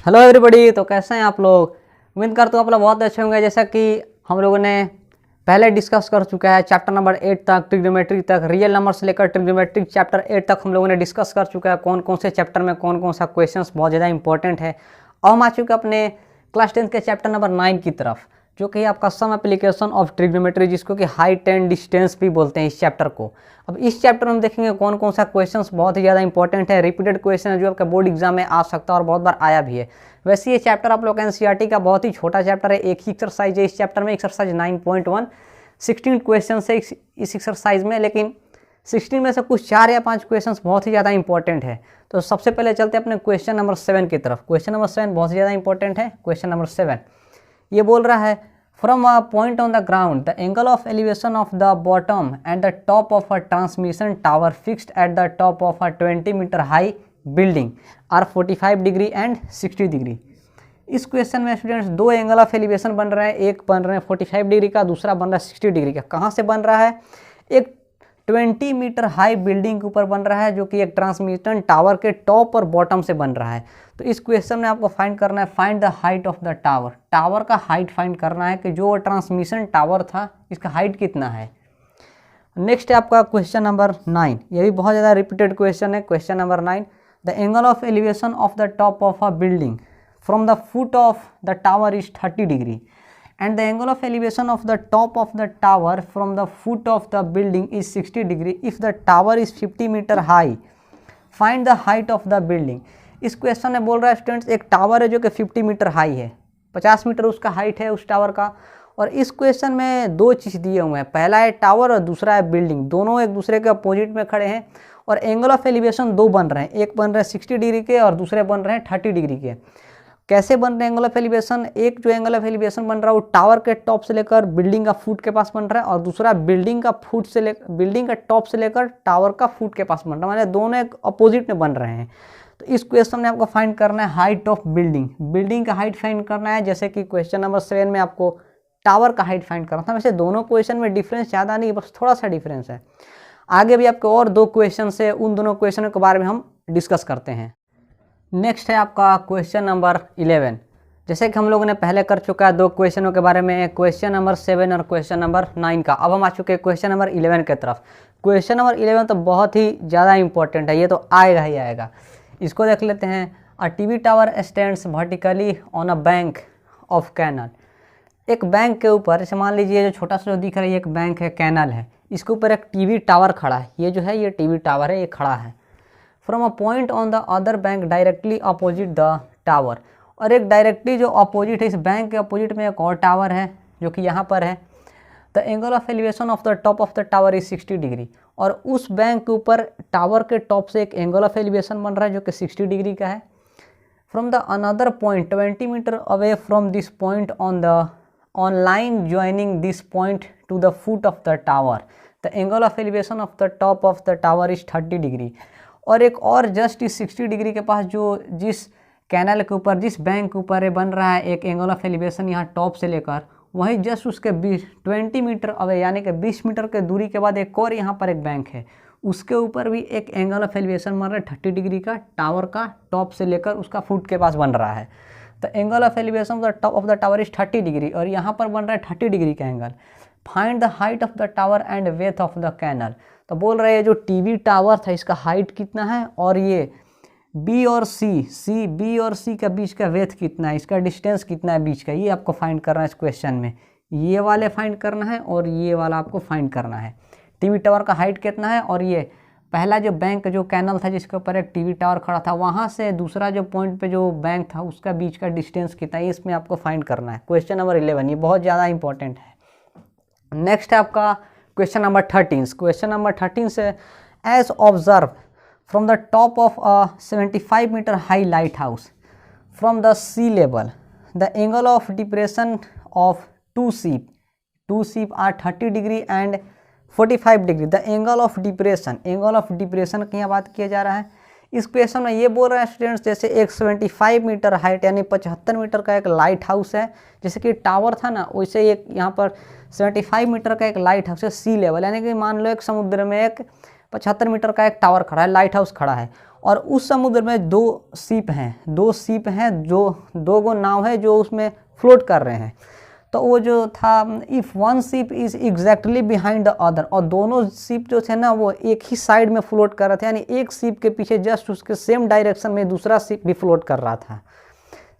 Hello everybody. तो कैसे हैं आप लोग? उम्मीद करता हूँ आप लोग बहुत अच्छे होंगे। जैसा कि हम लोगों ने पहले डिस्कस कर चुका है चैप्टर नंबर 8 तक, ट्रिग्नोमेट्री तक, रियल नंबर से लेकर ट्रिग्नोमेट्री चैप्टर 8 तक हम लोगों ने डिस्कस कर चुका है कौन कौन से चैप्टर में कौन कौन सा क्वेश्चंस बहुत ज़्यादा इंपॉर्टेंट है। और हम आ चुके हैं अपने क्लास 10 के चैप्टर नंबर 9 की तरफ, जो कि आपका सम एप्लीकेशन ऑफ ट्रिग्नोमेट्री, जिसको कि हाइट एंड डिस्टेंस भी बोलते हैं इस चैप्टर को। अब इस चैप्टर में हम देखेंगे कौन कौन सा क्वेश्चंस बहुत ही ज़्यादा इंपॉर्टेंट है, रिपीटेड क्वेश्चन है जो आपका बोर्ड एग्जाम में आ सकता है और बहुत बार आया भी है। वैसे ये चैप्टर आप लोग एनसीईआरटी का बहुत ही छोटा चैप्टर है, एक ही एक्सरसाइज है इस चैप्टर में, एक्सरसाइज 9.1। 16 क्वेश्चन है इस एक्सरसाइज में, लेकिन 16 में से कुछ 4 या 5 क्वेश्चंस बहुत ही ज़्यादा इंपॉर्टेंट है। तो सबसे पहले चलते हैं अपने क्वेश्चन नंबर 7 की तरफ। क्वेश्चन नंबर 7 बहुत ही ज़्यादा इंपॉर्टेंट है। क्वेश्चन नंबर 7 ये बोल रहा है, from a point on the ground the angle of elevation of the bottom and the top of a transmission tower fixed at the top of a 20 metre high building are 45 degree and 60 degree. इस question में students दो angle of elevation बन रहे हैं, एक बन रहे हैं 45 डिग्री का, दूसरा बन रहा है 60 डिग्री का। कहाँ से बन रहा है? एक 20 मीटर हाई बिल्डिंग के ऊपर बन रहा है, जो कि एक ट्रांसमिशन टावर के टॉप और बॉटम से बन रहा है। तो इस क्वेश्चन में आपको फाइंड करना है, find the height of the tower. Tower का हाइट फाइंड करना है कि जो ट्रांसमिशन टावर था इसका हाइट कितना है। नेक्स्ट है आपका क्वेश्चन नंबर 9। ये भी बहुत ज़्यादा रिपीटेड क्वेश्चन है। Question number 9, the angle of elevation of the top of a building from the foot of the tower is 30 degree and the angle of elevation of the top of the tower from the foot of the building is 60 degree if the tower is 50 meter high find the height of the building। इस question में बोल रहा है students, एक tower है जो कि 50 metre high है, 50 मीटर उसका हाइट है उस टावर का। और इस क्वेश्चन में दो चीज़ दिए हुए हैं, पहला है टावर और दूसरा है बिल्डिंग, दोनों एक दूसरे के अपोजिट में खड़े हैं और एंगल ऑफ एलिवेशन दो बन रहे हैं, एक बन रहे हैं 60 डिग्री के और दूसरे बन रहे हैं 30 डिग्री के। कैसे बन रहे हैं एंगल ऑफ एलिवेशन? एक जो एंगल ऑफ एलिवेशन बन रहा है वो टावर के टॉप से लेकर बिल्डिंग का फुट के पास बन रहा है और दूसरा बिल्डिंग का फुट से लेकर बिल्डिंग का टॉप से लेकर टावर का फुट के पास बन रहा है, माने दोनों एक अपोजिट में बन रहे हैं। तो इस क्वेश्चन में आपको फाइंड करना है हाइट ऑफ बिल्डिंग, बिल्डिंग का हाइट फाइंड करना है, जैसे कि क्वेश्चन नंबर 7 में आपको टावर का हाइट फाइंड करना था। वैसे दोनों क्वेश्चन में डिफरेंस ज़्यादा नहीं, बस थोड़ा सा डिफरेंस है। आगे भी आपके और दो क्वेश्चन है, उन दोनों क्वेश्चनों के बारे में हम डिस्कस करते हैं। नेक्स्ट है आपका क्वेश्चन नंबर 11। जैसे कि हम लोगों ने पहले कर चुका है दो क्वेश्चनों के बारे में, क्वेश्चन नंबर 7 और क्वेश्चन नंबर 9 का। अब हम आ चुके हैं क्वेश्चन नंबर 11 की तरफ। क्वेश्चन नंबर 11 तो बहुत ही ज़्यादा इंपॉर्टेंट है, ये तो आएगा ही आएगा। इसको देख लेते हैं। A TV tower stands vertically on a bank of canal. एक बैंक के ऊपर, जैसे मान लीजिए जो छोटा सा जो दिख रहा है ये एक बैंक है, कैनल है, इसके ऊपर एक टीवी टावर खड़ा है। ये जो है ये टीवी टावर है, ये खड़ा है। From a point on the other bank directly opposite the tower. और एक डायरेक्टली जो अपोजिट है, इस बैंक के अपोजिट में एक और टावर है जो कि यहाँ पर है। The angle of elevation of the top of the tower is 60 degree. और उस बैंक के ऊपर टावर के टॉप से एक एंगल ऑफ एलिवेशन बन रहा है जो कि 60 डिग्री का है। From the another point 20 metre away from this point on line joining this point to the foot of the tower the angle of elevation of the top of the tower is 30 degree. और एक और just इस 60 degree के पास जो जिस canal के ऊपर, जिस बैंक के ऊपर बन रहा है एक एंगल ऑफ एलिवेशन यहाँ टॉप से लेकर, वहीं जस्ट उसके 20 मीटर अवे यानी कि 20 मीटर के दूरी के बाद एक और यहाँ पर एक बैंक है, उसके ऊपर भी एक एंगल ऑफ एलिवेशन बन रहा है 30 डिग्री का, टावर का टॉप से लेकर उसका फुट के पास बन रहा है। तो angle of elevation of the top of the tower is 30 degree और यहाँ पर बन रहा है 30 डिग्री का angle. Find the height of the tower and width of the canal. तो बोल रहे हैं जो टीवी टावर था इसका हाइट कितना है और ये बी और सी का बीच का वेथ कितना है, इसका डिस्टेंस कितना है बीच का, ये आपको फाइंड करना है इस क्वेश्चन में। ये वाले फाइंड करना है और ये वाला आपको फाइंड करना है। टीवी टावर का हाइट कितना है और ये पहला जो बैंक जो कैनल था जिसके ऊपर एक टीवी टावर खड़ा था, वहाँ से दूसरा जो पॉइंट पे जो बैंक था उसका बीच का डिस्टेंस कितना है, इसमें आपको फाइंड करना है। क्वेश्चन नंबर 11 ये बहुत ज़्यादा इंपॉर्टेंट है। नेक्स्ट है आपका क्वेश्चन नंबर 13। क्वेश्चन नंबर 13 से, as observe from the top of a 75 metre high lighthouse from the sea level the angle of depression of two ships are 30 degree and 45 degree. The angle of depression की यहाँ बात किया जा रहा है। इस question में ये बोल रहे हैं स्टूडेंट्स, जैसे एक 75 मीटर हाइट यानी 75 मीटर का एक लाइट हाउस है, जैसे कि टावर था ना वैसे एक यहाँ पर 75 मीटर का एक लाइट हाउस है सी लेवल, यानी कि मान लो एक समुद्र में एक 75 मीटर का एक टावर खड़ा है, लाइट हाउस खड़ा है और उस समुद्र में दो शिप हैं जो दो गो नाव है जो उसमें फ्लोट कर रहे हैं। तो वो जो था, if one ship is exactly behind the other, और दोनों शिप जो थे ना वो एक ही साइड में फ्लोट कर रहे थे, यानी एक शिप के पीछे जस्ट उसके सेम डायरेक्शन में दूसरा शिप भी फ्लोट कर रहा था,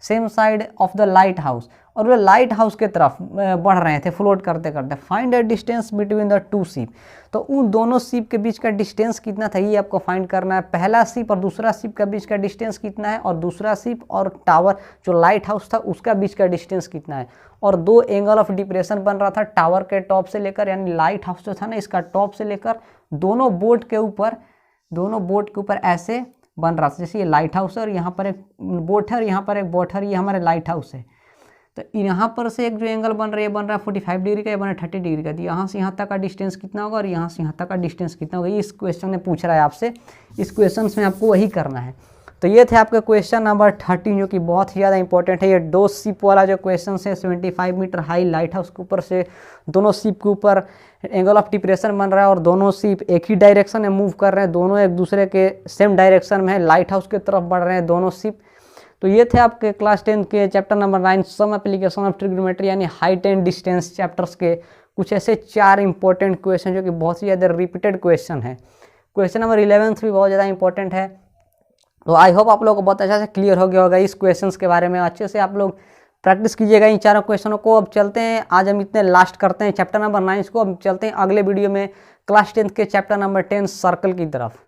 same side of the light house, और वो लाइट हाउस के तरफ बढ़ रहे थे फ्लोट करते करते। Find the distance between the two ship, तो उन दोनों शिप के बीच का डिस्टेंस कितना था ये आपको फाइंड करना है। पहला शिप और दूसरा शिप का बीच का डिस्टेंस कितना है, और दूसरा शिप और टावर जो लाइट हाउस था उसका बीच का डिस्टेंस कितना है। और दो एंगल ऑफ डिप्रेशन बन रहा था टावर के टॉप से लेकर, यानी लाइट हाउस जो था ना इसका टॉप से लेकर दोनों बोट के ऊपर ऐसे बन रहा था। जैसे ये लाइट हाउस है और यहाँ पर एक बोट है और यहाँ पर एक बोट है, ये हमारे लाइट हाउस है। तो यहाँ पर से एक जो एंगल बन रहा है 45 डिग्री का, ये बन रहा है 30 डिग्री का। तो यहाँ से यहाँ तक का डिस्टेंस कितना होगा और यहाँ से यहाँ तक का डिस्टेंस कितना होगा, ये इस क्वेश्चन में पूछ रहा है आपसे। इस क्वेश्चन में आपको वही करना है। तो ये थे आपका क्वेश्चन नंबर 13 जो कि बहुत ही ज़्यादा इंपॉर्टेंट है। ये दो शिप वाला जो क्वेश्चन है 75 मीटर हाई लाइट हाउस के ऊपर से दोनों शिप के ऊपर एंगल ऑफ डिप्रेशन बन रहा है और दोनों शिप एक ही डायरेक्शन में मूव कर रहे हैं, दोनों एक दूसरे के सेम डायरेक्शन में है, लाइट हाउस की तरफ बढ़ रहे हैं दोनों शिप। तो ये थे आपके क्लास 10 के chapter number 9 some application of trigonometry यानी हाइट एंड डिस्टेंस चैप्टर्स के कुछ ऐसे 4 इंपॉर्टेंट क्वेश्चन जो कि बहुत ही ज़्यादा रिपीटेड क्वेश्चन है। क्वेश्चन नंबर 11 भी बहुत ज़्यादा इंपॉर्टेंट है। तो आई होप आप लोगों को बहुत अच्छा से क्लियर हो गया होगा इस क्वेश्चंस के बारे में। अच्छे से आप लोग प्रैक्टिस कीजिएगा इन चारों क्वेश्चनों को। अब चलते हैं, आज हम इतने लास्ट करते हैं चैप्टर नंबर 9 को। अब चलते हैं अगले वीडियो में क्लास 10 के चैप्टर नंबर 10 सर्कल की तरफ।